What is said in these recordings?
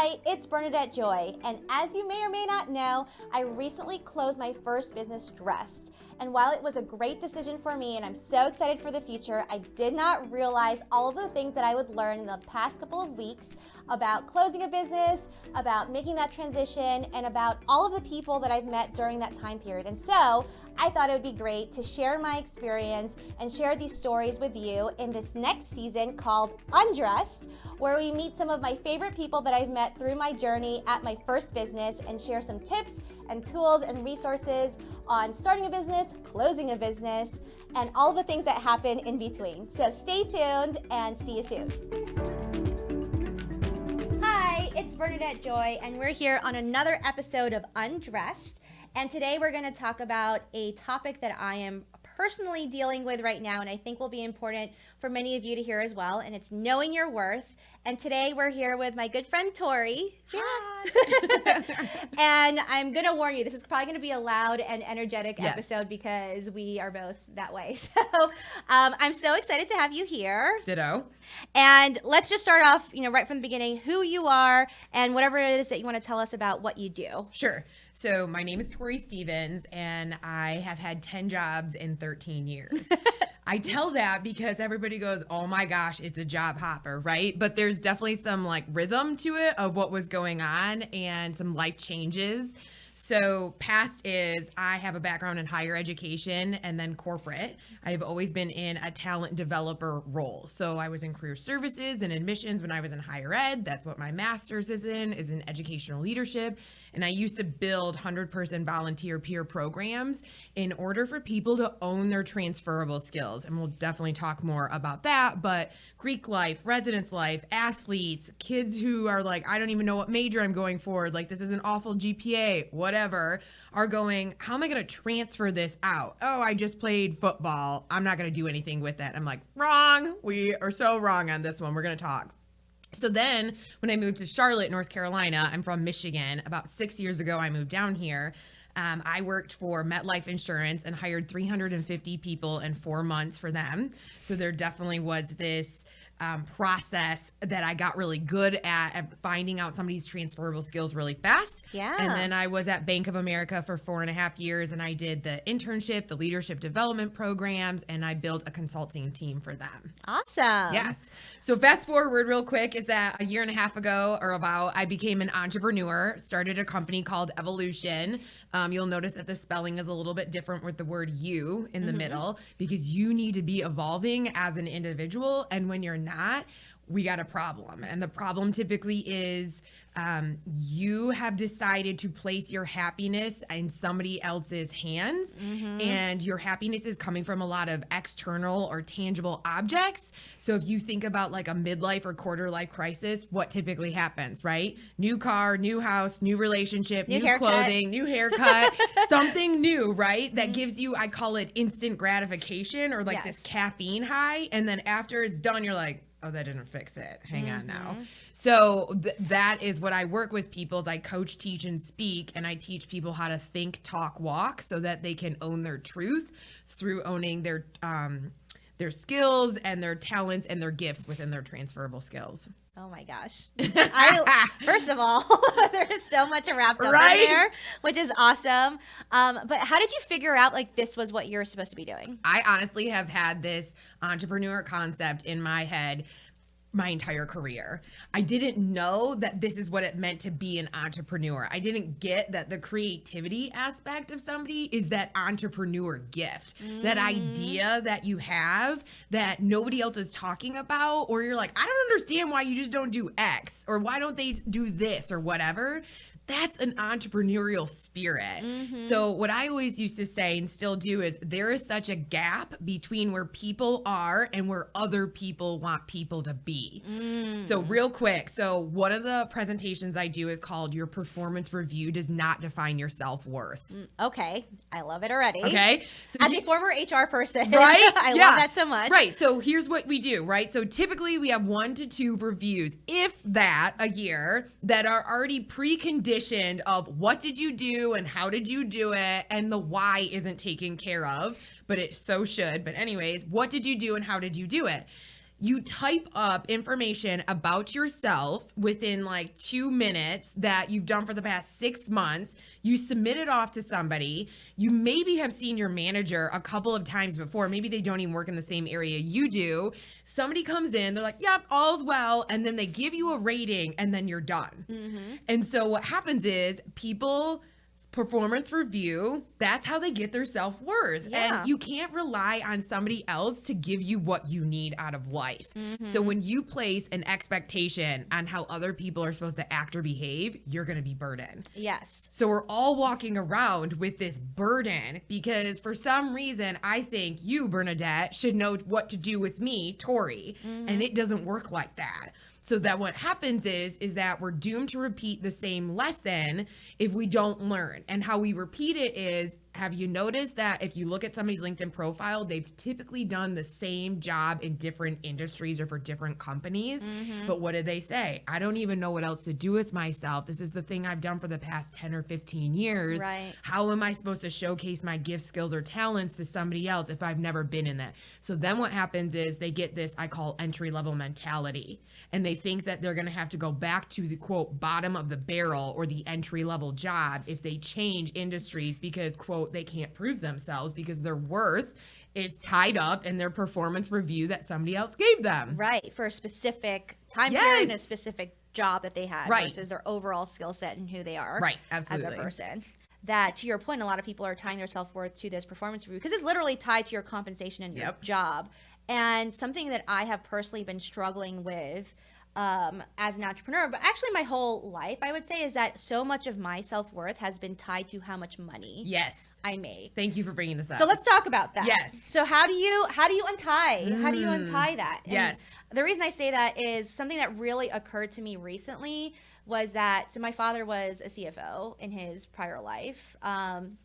Hi, it's Bernadette Joy, and as you may or may not know, I recently closed my first business, Dressed. And while it was a great decision for me and I'm so excited for the future, I did not realize all of the things that I would learn in the past couple of weeks about closing a business, about making that transition, and about all of the people that I've met during that time period. And so I thought it would be great to share my experience and share these stories with you in this next season called Undressed, where we meet some of my favorite people that I've met through my journey at my first business and share some tips and tools and resources on starting a business, closing a business, and all the things that happen in between. So stay tuned and see you soon. Hi, it's Bernadette Joy, and we're here on another episode of Undressed. And today we're going to talk about a topic that I am personally dealing with right now, and I think will be important for many of you to hear as well, and it's knowing your worth. And today we're here with my good friend Tori. Hi. And I'm going to warn you, this is probably going to be a loud and energetic episode because we are both that way. So I'm so excited to have you here. Ditto. And let's just start off, right from the beginning, who you are and whatever it is that you want to tell us about what you do. Sure. So my name is Tori Stevens, and I have had 10 jobs in 13 years. I tell that because everybody goes, oh my gosh, it's a job hopper, right? But there's definitely some rhythm to it of what was going on and some life changes. So past is I have a background in higher education and then corporate. I've always been in a talent developer role. So I was in career services and admissions when I was in higher ed. That's what my master's is in educational leadership. And I used to build 100-person volunteer peer programs in order for people to own their transferable skills. And we'll definitely talk more about that. But Greek life, residence life, athletes, kids who are I don't even know what major I'm going for. This is an awful GPA, whatever, are going, how am I going to transfer this out? Oh, I just played football. I'm not going to do anything with that. I'm like, wrong. We are so wrong on this one. We're going to talk. So then when I moved to Charlotte, North Carolina, I'm from Michigan. About 6 years ago, I moved down here. I worked for MetLife Insurance and hired 350 people in 4 months for them. So there definitely was this process that I got really good at finding out somebody's transferable skills really fast. Yeah. And then I was at Bank of America for 4.5 years, and I did the internship, the leadership development programs, and I built a consulting team for them. Awesome. Yes. So fast forward real quick is that 1.5 years ago or about, I became an entrepreneur, started a company called EvolYOUtion. You'll notice that the spelling is a little bit different with the word you in the middle, because you need to be evolving as an individual. And when you're not, we got a problem. And the problem typically is you have decided to place your happiness in somebody else's hands, and your happiness is coming from a lot of external or tangible objects. So if you think about a midlife or quarter life crisis, what typically happens, right? New car, new house, new relationship, new clothing, new haircut, something new, right? That gives you, I call it instant gratification, or this caffeine high. And then after it's done, you're like, oh, that didn't fix it. Hang on now. So that is what I work with people is I coach, teach, and speak, and I teach people how to think, talk, walk so that they can own their truth through owning their skills and their talents and their gifts within their transferable skills. Oh my gosh. First of all, there is so much wrapped up in there, which is awesome. But how did you figure out this was what you're supposed to be doing? I honestly have had this entrepreneur concept in my head my entire career. I didn't know that this is what it meant to be an entrepreneur. I didn't get that the creativity aspect of somebody is that entrepreneur gift, that idea that you have that nobody else is talking about, or you're like, I don't understand why you just don't do X, or why don't they do this or whatever. That's an entrepreneurial spirit. So what I always used to say and still do is there is such a gap between where people are and where other people want people to be. So real quick, so one of the presentations I do is called Your Performance Review Does Not Define Your Self-Worth. Okay. I love it already. Okay. So as a former HR person, right? I love that so much. Right. So here's what we do, right? So typically we have 1 to 2 reviews, if that, a year, that are already preconditioned of what did you do and how did you do it, and the why isn't taken care of, but it so should. But anyways, what did you do and how did you do it? You type up information about yourself within like 2 minutes that you've done for the past 6 months. You submit it off to somebody. You maybe have seen your manager a couple of times before. Maybe they don't even work in the same area you do. Somebody comes in, they're like, yep, all's well. And then they give you a rating and then you're done. And so what happens is people performance review, that's how they get their self-worth. Yeah. And you can't rely on somebody else to give you what you need out of life. So when you place an expectation on how other people are supposed to act or behave, you're going to be burdened. Yes. So we're all walking around with this burden because for some reason, I think you, Bernadette, should know what to do with me, Tori. And it doesn't work like that. So that what happens is that we're doomed to repeat the same lesson if we don't learn. And how we repeat it is, have you noticed that if you look at somebody's LinkedIn profile, they've typically done the same job in different industries or for different companies. But what do they say? I don't even know what else to do with myself. This is the thing I've done for the past 10 or 15 years. Right. How am I supposed to showcase my gifts, skills, or talents to somebody else if I've never been in that? So then what happens is they get this, I call entry-level mentality. And they think that they're going to have to go back to the, quote, bottom of the barrel or the entry-level job if they change industries because, quote, they can't prove themselves because their worth is tied up in their performance review that somebody else gave them. Right. For a specific time period and a specific job that they had versus their overall skill set and who they are as a person. That, to your point, a lot of people are tying their self-worth to this performance review because it's literally tied to your compensation and your job. And something that I have personally been struggling with as an entrepreneur, but actually my whole life, I would say, is that so much of my self-worth has been tied to how much money I make. Thank you for bringing this up. So let's talk about that. Yes. So how do you untie? How do you untie that? And yes. The reason I say that is something that really occurred to me recently was that, so my father was a CFO in his prior life. And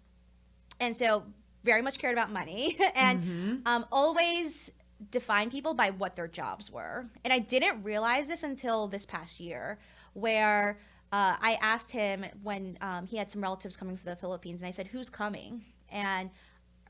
so very much cared about money and always define people by what their jobs were. And I didn't realize this until this past year, where I asked him when he had some relatives coming from the Philippines, and I said, who's coming? And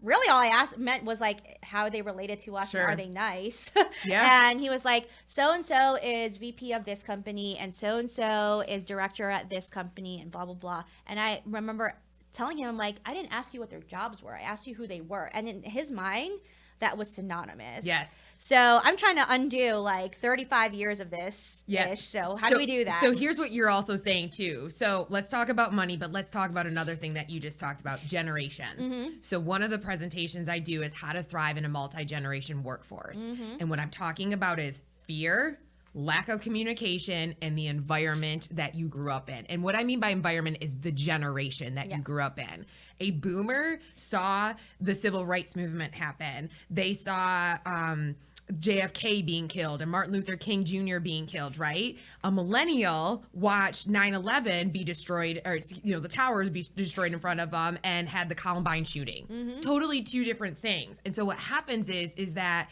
really all I meant was like how they related to us and are they nice? And he was like, so-and-so is VP of this company and so-and-so is director at this company and blah, blah, blah. And I remember telling him, I'm like, I didn't ask you what their jobs were. I asked you who they were. And in his mind, that was synonymous. Yes. So I'm trying to undo like 35 years of this. Yes. So how do we do that? So here's what you're also saying too. So let's talk about money, but let's talk about another thing that you just talked about, generations. So one of the presentations I do is how to thrive in a multi-generation workforce. And what I'm talking about is fear, lack of communication, and the environment that you grew up in. And what I mean by environment is the generation that you grew up in. A boomer saw the civil rights movement happen. They saw JFK being killed and Martin Luther King Jr. being killed, right? A millennial watched 9/11 be destroyed, or the towers be destroyed in front of them, and had the Columbine shooting. Totally two different things. And so what happens is that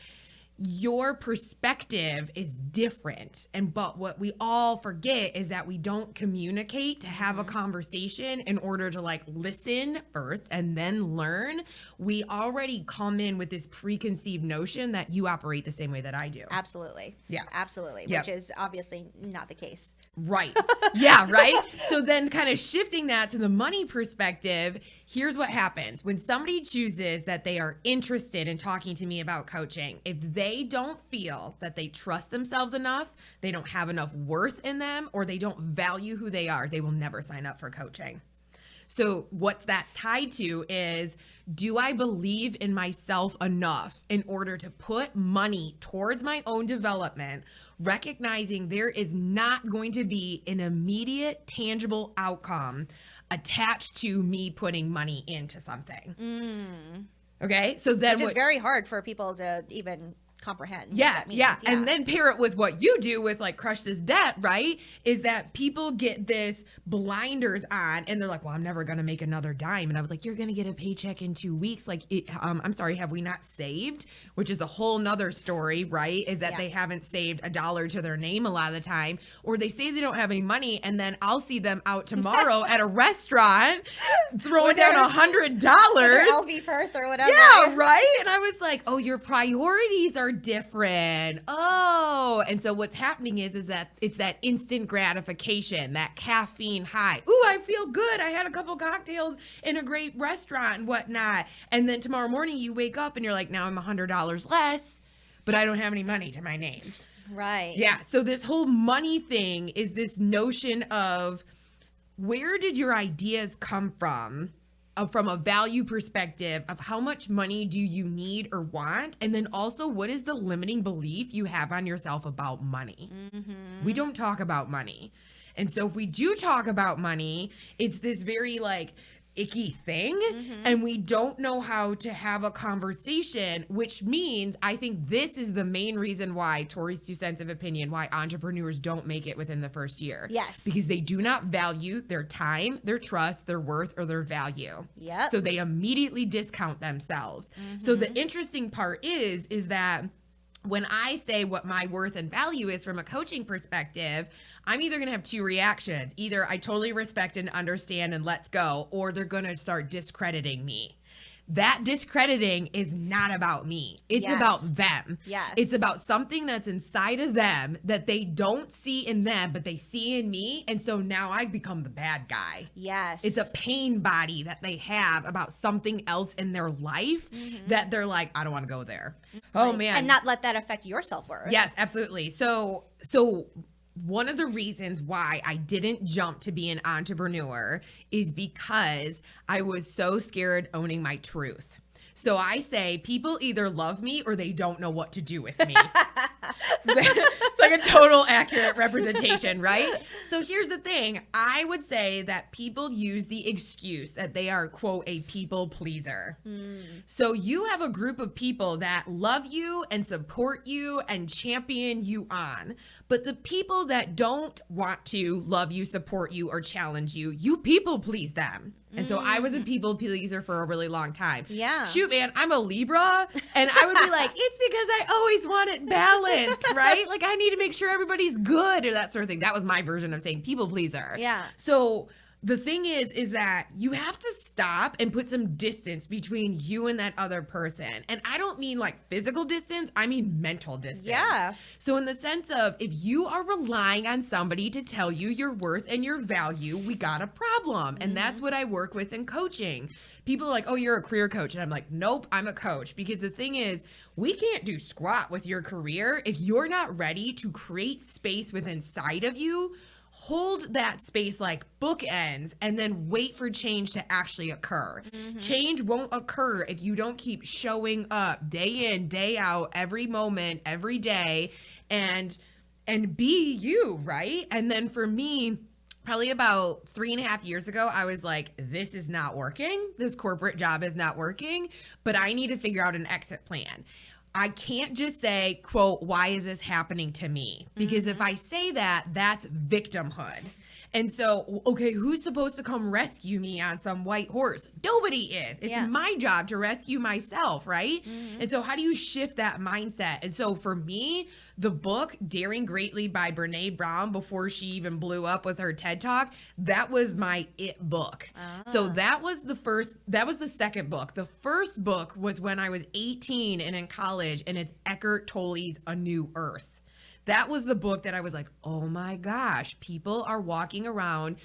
your perspective is different. But what we all forget is that we don't communicate to have a conversation in order to like listen first and then learn. We already come in with this preconceived notion that you operate the same way that I do. Absolutely. Yeah. Absolutely. Which is obviously not the case. Right. Yeah, right? So then kind of shifting that to the money perspective, here's what happens. When somebody chooses that they are interested in talking to me about coaching, if they don't feel that they trust themselves enough, they don't have enough worth in them, or they don't value who they are, they will never sign up for coaching. So what's that tied to is, do I believe in myself enough in order to put money towards my own development, recognizing there is not going to be an immediate, tangible outcome attached to me putting money into something? Okay, so then Which is very hard for people to even comprehend. Yeah. And then pair it with what you do with like Crush This Debt, right? Is that people get this blinders on and they're like, well, I'm never going to make another dime. And I was like, you're going to get a paycheck in 2 weeks. Like, I'm sorry, have we not saved? Which is a whole nother story, right? Is that they haven't saved $1 to their name a lot of the time, or they say they don't have any money. And then I'll see them out tomorrow at a restaurant throwing down $100. LV purse or whatever. Yeah, right. And I was like, oh, your priorities are they're different. Oh, and so what's happening is that it's that instant gratification, that caffeine high. Ooh, I feel good. I had a couple cocktails in a great restaurant and whatnot. And then tomorrow morning you wake up and you're like, now I'm $100 less, but I don't have any money to my name. Right. Yeah. So this whole money thing is this notion of, where did your ideas come from a value perspective of how much money do you need or want? And then also, what is the limiting belief you have on yourself about money? Mm-hmm. We don't talk about money. And so if we do talk about money, it's this very like icky thing, and we don't know how to have a conversation, which means I think this is the main reason why, Tori's 2 cents of opinion, why entrepreneurs don't make it within the first year. Yes. Because they do not value their time, their trust, their worth, or their value. Yep. So they immediately discount themselves. So the interesting part is that when I say what my worth and value is from a coaching perspective, I'm either going to have 2 reactions. Either I totally respect and understand and let's go, or they're going to start discrediting me. That discrediting is not about me. It's about them. Yes. It's about something that's inside of them that they don't see in them, but they see in me. And so now I become the bad guy. Yes. It's a pain body that they have about something else in their life that they're like, I don't want to go there. Oh, man. And not let that affect your self-worth. Yes, absolutely. So one of the reasons why I didn't jump to be an entrepreneur is because I was so scared owning my truth. So I say people either love me or they don't know what to do with me. It's like a total accurate representation, right? So here's the thing. I would say that people use the excuse that they are, quote, a people pleaser. So you have a group of people that love you and support you and champion you on. But the people that don't want to love you, support you, or challenge you, you people please them. And so I was a people pleaser for a really long time. Yeah. Shoot, man, I'm a Libra. And I would be like, it's because I always want it balanced, right? Like, I need to make sure everybody's good or that sort of thing. That was my version of saying people pleaser. Yeah. So the thing is that you have to stop and put some distance between you and that other person. And I don't mean like physical distance, I mean mental distance. Yeah. So in the sense of, if you are relying on somebody to tell you your worth and your value, we got a problem. And that's what I work with in coaching. People are like, oh, you're a career coach. And I'm like, nope, I'm a coach. Because the thing is, we can't do squat with your career if you're not ready to create space within inside of you. Hold that space like bookends and then wait for change to actually occur. Change won't occur if you don't keep showing up day in, day out, every moment, every day, and be you, right? And then for me, probably about 3.5 years ago, I was like, this is not working. This corporate job is not working, but I need to figure out an exit plan. I can't just say, quote, why is this happening to me? Because if I say that, that's victimhood. And so, okay, who's supposed to come rescue me on some white horse? Nobody is. It's my job to rescue myself, right? And so how do you shift that mindset? And so for me, the book Daring Greatly by BRENE Brown, before she even blew up with her TED Talk, that was my it book. So that was the second book. The first book was when I was 18 and in college, and it's ECKHART Tolle's A New Earth. That was the book that I was like, oh my gosh, people are walking around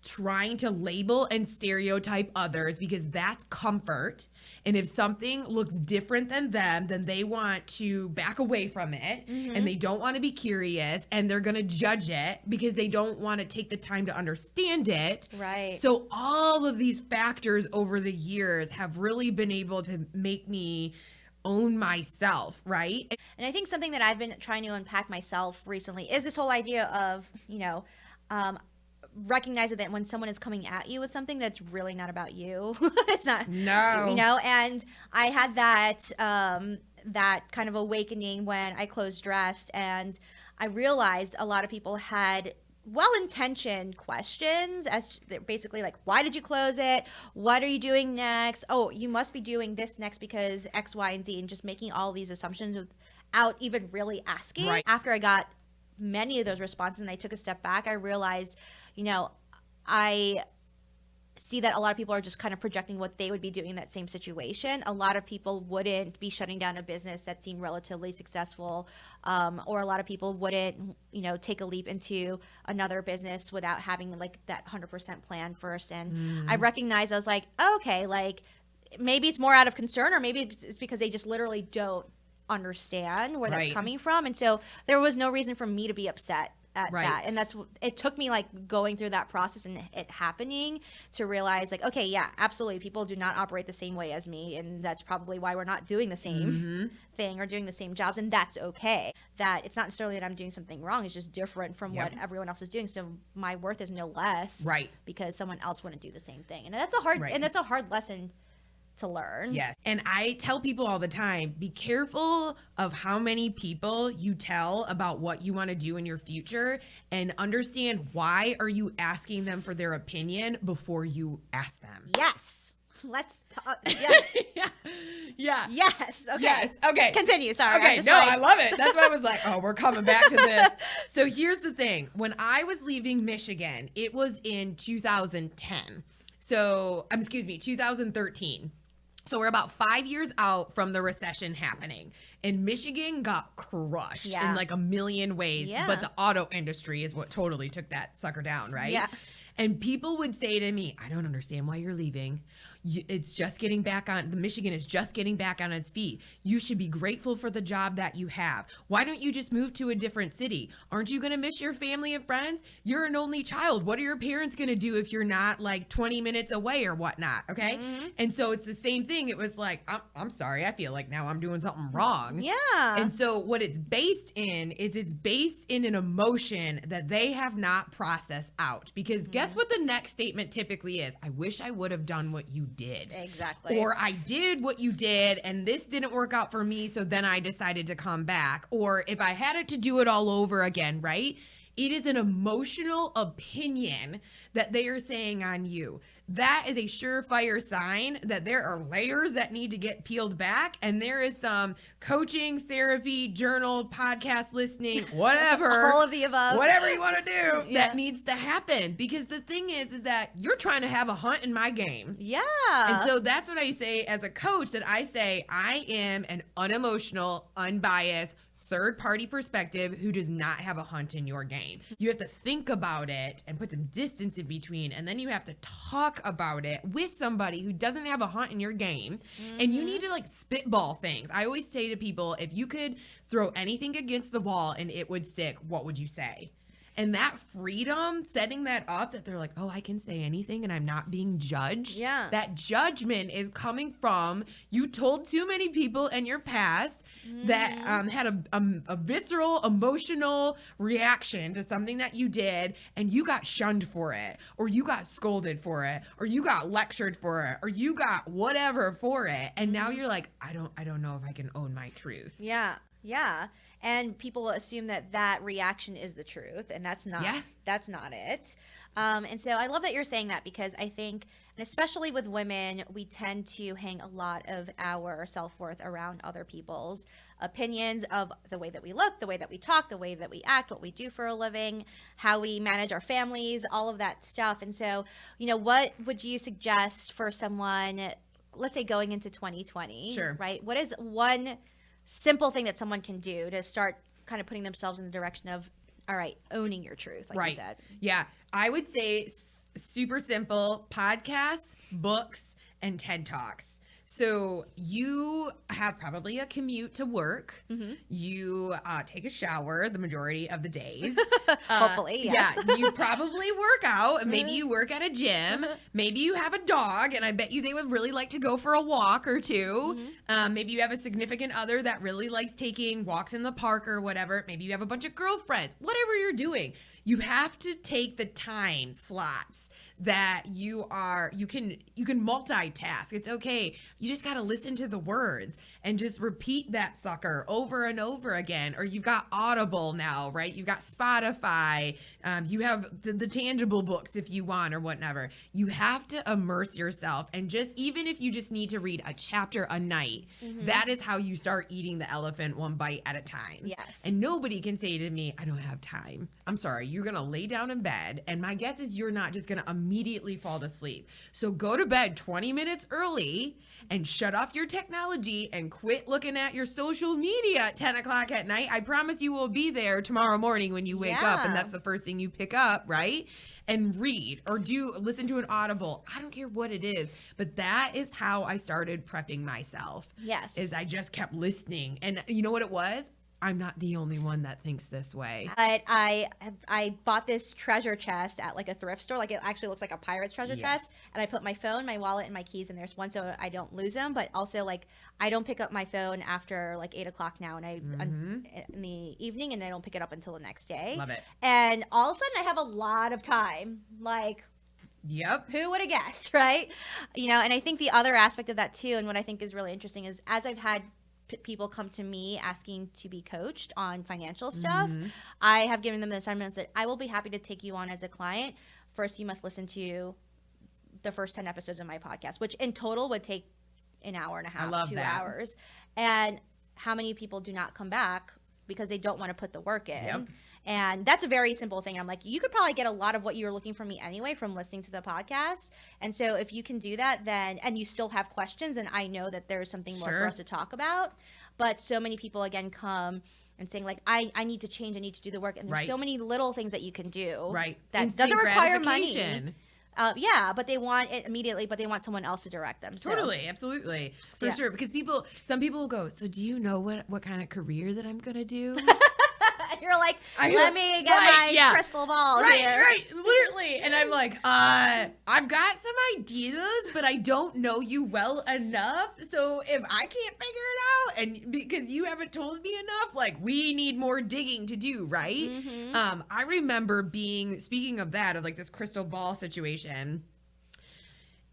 trying to label and stereotype others because that's comfort. And if something looks different than them, then they want to back away from it, and they don't want to be curious, and they're going to judge it because they don't want to take the time to understand it. Right. So all of these factors over the years have really been able to make me own myself, right? And I think something that I've been trying to unpack myself recently is this whole idea of, recognizing that when someone is coming at you with something that's really not about you, it's not, and I had that kind of awakening when I closed Dressed, and I realized a lot of people had well-intentioned questions as basically like, why did you close it? What are you doing next? Oh, you must be doing this next because X, Y, and Z, and just making all these assumptions without even really asking. Right. After I got many of those responses and I took a step back, I realized, I see that a lot of people are just kind of projecting what they would be doing in that same situation. A lot of people wouldn't be shutting down a business that seemed relatively successful, or a lot of people wouldn't, take a leap into another business without having like that 100% plan first. And I recognized, I was like, okay, like maybe it's more out of concern, or maybe it's because they just literally don't understand where that's coming from. And so there was no reason for me to be upset at that. And it took me like going through that process and it happening to realize like, okay, yeah, absolutely. People do not operate the same way as me. And that's probably why we're not doing the same thing or doing the same jobs. And that's okay. That it's not necessarily that I'm doing something wrong. It's just different from what everyone else is doing. So my worth is no less because someone else wouldn't do the same thing. And that's a hard lesson to learn. Yes. And I tell people all the time, be careful of how many people you tell about what you want to do in your future, and understand why are you asking them for their opinion before you ask them. Yes. Let's talk. Yes. Yeah. Yes. Okay. Yes. Okay. Continue. Sorry. Okay. No, I love it. That's why I was like, oh, we're coming back to this. So here's the thing. When I was leaving Michigan, it was in 2010. 2013. So we're about 5 years out from the recession happening, and Michigan got crushed in like a million ways. But the auto industry is what totally took that sucker down, right? Yeah. And people would say to me, I don't understand why you're leaving. It's just getting back on, Michigan is just getting back on its feet. You should be grateful for the job that you have. Why don't you just move to a different city? Aren't you going to miss your family and friends? You're an only child. What are your parents going to do if you're not like 20 minutes away or whatnot? Okay. And so it's the same thing. It was like, I'm sorry. I feel like now I'm doing something wrong. Yeah. And so what it's based in is it's based in an emotion that they have not processed out, because guess what the next statement typically is? I wish I would have done what you did. Exactly. Or I did what you did and this didn't work out for me, so then I decided to come back. Or if I had it to do it all over again, right? It is an emotional opinion that they are saying on you. That is a surefire sign that there are layers that need to get peeled back, and there is some coaching, therapy, journal, podcast listening, whatever. All of the above. Whatever you want to do that needs to happen. Because the thing is that you're trying to have a hunt in my game. Yeah. And so that's what I say as a coach, that I say I am an unemotional, unbiased, third-party perspective who does not have a hunt in your game. You have to think about it and put some distance in between, and then you have to talk about it with somebody who doesn't have a hunt in your game. And you need to like spitball things. I always say to people, if you could throw anything against the wall and it would stick, what would you say? And that freedom, setting that up, that they're like, oh, I can say anything and I'm not being judged. Yeah. That judgment is coming from you told too many people in your past that had a visceral, emotional reaction to something that you did, and you got shunned for it, or you got scolded for it, or you got lectured for it, or you got whatever for it. And now you're like, I don't know if I can own my truth. Yeah. Yeah. And people assume that reaction is the truth, and that's not it. And so I love that you're saying that, because I think, and especially with women, we tend to hang a lot of our self-worth around other people's opinions of the way that we look, the way that we talk, the way that we act, what we do for a living, how we manage our families, all of that stuff. And so, what would you suggest for someone, let's say going into 2020, Sure. right? What is one simple thing that someone can do to start kind of putting themselves in the direction of, all right, owning your truth, like you said? Yeah. I would say super simple: podcasts, books, and TED Talks. So you have probably a commute to work. You take a shower the majority of the days. Hopefully, yes. Yeah, you probably work out. Maybe you work at a gym. Maybe you have a dog, and I bet you they would really like to go for a walk or two. Maybe you have a significant other that really likes taking walks in the park or whatever. Maybe you have a bunch of girlfriends. Whatever you're doing, you have to take the time slots that you can multitask. It's okay. You just got to listen to the words and just repeat that sucker over and over again. Or you've got Audible now, right? You've got Spotify. You have the tangible books if you want, or whatever. You have to immerse yourself, and even if you just need to read a chapter a night, that is how you start eating the elephant one bite at a time. Yes. And nobody can say to me, I don't have time. I'm sorry. You're going to lay down in bed, and my guess is you're not just going to immediately fall to sleep. So go to bed 20 minutes early and shut off your technology and quit looking at your social media at 10 o'clock at night. I promise you will be there tomorrow morning when you wake up, and that's the first thing you pick up, right? And read or listen to an Audible. I don't care what it is, but that is how I started prepping myself. Yes. Is I just kept listening. And you know what it was? I'm not the only one that thinks this way. But I bought this treasure chest at like a thrift store. Like it actually looks like a pirate's treasure chest. And I put my phone, my wallet, and my keys in there. One, so I don't lose them. But also like I don't pick up my phone after like 8 o'clock now, and in the evening, and I don't pick it up until the next day. Love it. And all of a sudden, I have a lot of time. Like. Yep. Who would have guessed, right? You know, and I think the other aspect of that too, and what I think is really interesting is as I've had people come to me asking to be coached on financial stuff, I have given them the assignments that I will be happy to take you on as a client. First, you must listen to the first 10 episodes of my podcast, which in total would take an hour and a half, 2 hours. And how many people do not come back because they don't want to put the work in? Yep. And that's a very simple thing. I'm like, you could probably get a lot of what you were looking from me anyway from listening to the podcast. And so if you can do that, then, and you still have questions, and I know that there's something more for us to talk about. But so many people, again, come and saying like, I need to change, I need to do the work. And there's so many little things that you can do. Right. That Instant doesn't require money. gratification. Yeah, but they want it immediately, but they want someone else to direct them. So. Totally, absolutely. For sure. Because some people will go, so do you know what kind of career that I'm going to do? You're like, let me get my crystal ball here. Right, literally. And I'm like, I've got some ideas, but I don't know you well enough. So if I can't figure it out, and because you haven't told me enough, like we need more digging to do, right? I remember speaking of that, of like this crystal ball situation,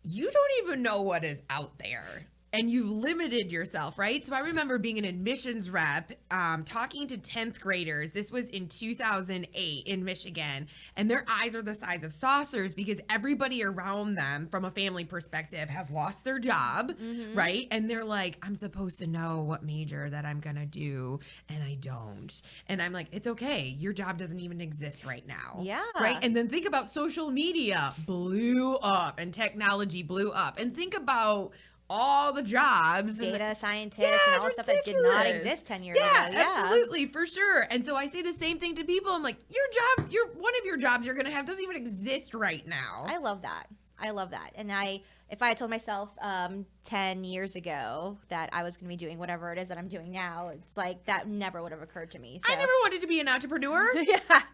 you don't even know what is out there. And you've limited yourself, right? So I remember being an admissions rep, talking to 10th graders. This was in 2008 in Michigan. And their eyes are the size of saucers because everybody around them, from a family perspective, has lost their job, right? And they're like, I'm supposed to know what major that I'm going to do, and I don't. And I'm like, it's okay. Your job doesn't even exist right now. Yeah. Right? And then think about social media blew up and technology blew up. And think about all the jobs, data scientists, and all the stuff that did not exist 10 years ago. Yeah, absolutely, for sure. And so I say the same thing to people. I'm like, one of your jobs you're going to have doesn't even exist right now. I love that. And if I had told myself 10 years ago that I was going to be doing whatever it is that I'm doing now, it's like that never would have occurred to me. So. I never wanted to be an entrepreneur.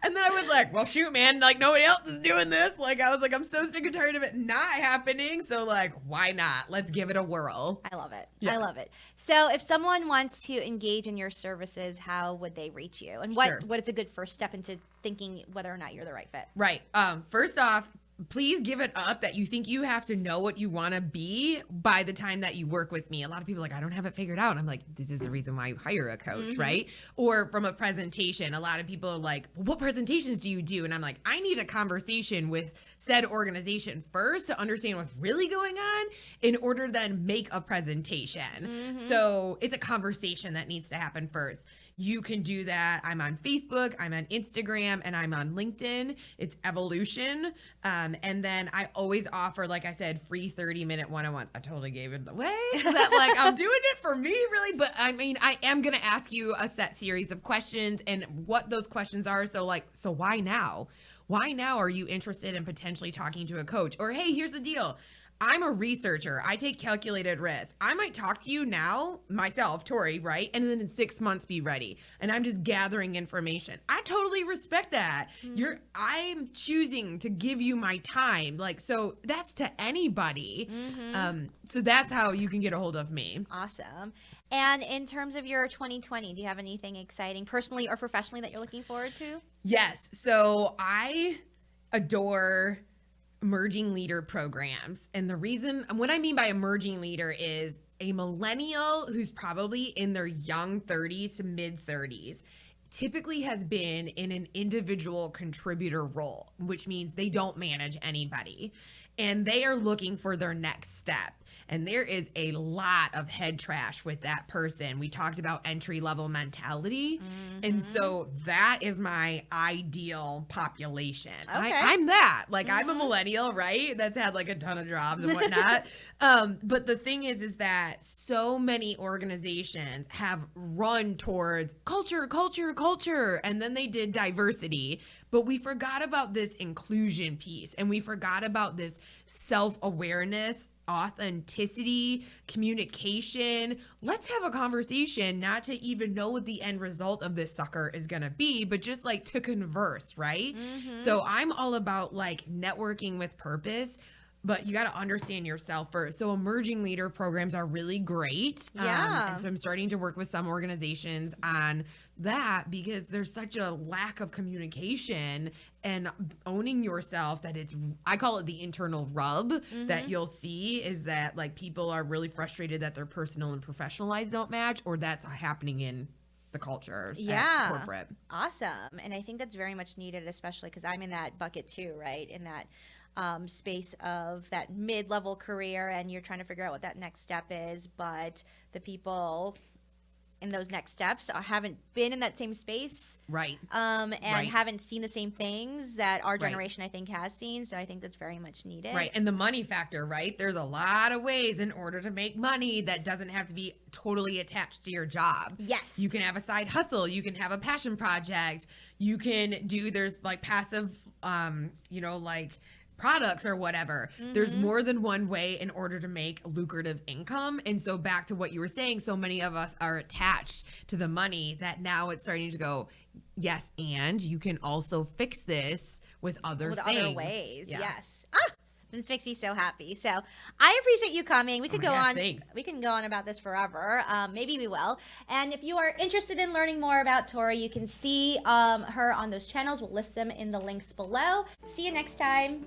And then I was like, well, shoot, man, like nobody else is doing this. Like I was like, I'm so sick and tired of it not happening. So like, why not? Let's give it a whirl. I love it. Yeah. I love it. So if someone wants to engage in your services, how would they reach you? And what is a good first step into thinking whether or not you're the right fit? Right. First off, please give it up that you think you have to know what you want to be by the time that you work with me. A lot of people are like, I don't have it figured out. I'm like, this is the reason why you hire a coach, right? Or from a presentation, a lot of people are like, well, what presentations do you do? And I'm like, I need a conversation with said organization first to understand what's really going on in order to then make a presentation. So it's a conversation that needs to happen first. You can do that. I'm on Facebook, I'm on Instagram, and I'm on LinkedIn. It's EvolYOUtion. And then I always offer, like I said, free 30-minute one-on-ones. I totally gave it away. That like I'm doing it for me, really. But I mean, I am going to ask you a set series of questions and what those questions are. So why now? Why now are you interested in potentially talking to a coach? Or, hey, here's the deal. I'm a researcher. I take calculated risk. I might talk to you now, myself, Tori, right? And then in 6 months be ready. And I'm just gathering information. I totally respect that. I'm choosing to give you my time. Like, so that's to anybody. So that's how you can get a hold of me. Awesome. And in terms of your 2020, do you have anything exciting personally or professionally that you're looking forward to? Yes. So I adore emerging leader programs. And the reason, what I mean by emerging leader is a millennial who's probably in their young 30s to mid 30s typically has been in an individual contributor role, which means they don't manage anybody. And they are looking for their next step. And there is a lot of head trash with that person. We talked about entry level mentality. And so that is my ideal population. Okay. I'm that. Like, I'm a millennial, right? That's had like a ton of jobs and whatnot. But the thing is that so many organizations have run towards culture, and then they did diversity. But we forgot about this inclusion piece, and we forgot about this self-awareness, authenticity, communication. Let's have a conversation, not to even know what the end result of this sucker is going to be, but just like to converse, right? So I'm all about like networking with purpose, but you got to understand yourself first. So emerging leader programs are really great. Yeah. And so I'm starting to work with some organizations on that because there's such a lack of communication and owning yourself that I call it the internal rub that you'll see is that like people are really frustrated that their personal and professional lives don't match, or that's happening in the culture at corporate. Awesome. And I think that's very much needed, especially because I'm in that bucket too, right? In that space of that mid-level career, and you're trying to figure out what that next step is, but the people in those next steps haven't been in that same space, right? And haven't seen the same things that our generation I think has seen. So I think that's very much needed, right? And the money factor, right? There's a lot of ways in order to make money that doesn't have to be totally attached to your job. Yes, you can have a side hustle, you can have a passion project, you can do there's like passive like products or whatever. There's more than one way in order to make lucrative income. And so back to what you were saying, so many of us are attached to the money that now it's starting to go, yes, and you can also fix this with other ways. Yeah. Yes. This makes me so happy. So I appreciate you coming. We could go on. Thanks. We can go on about this forever. Maybe we will. And if you are interested in learning more about Tori, you can see her on those channels. We'll list them in the links below. See you next time.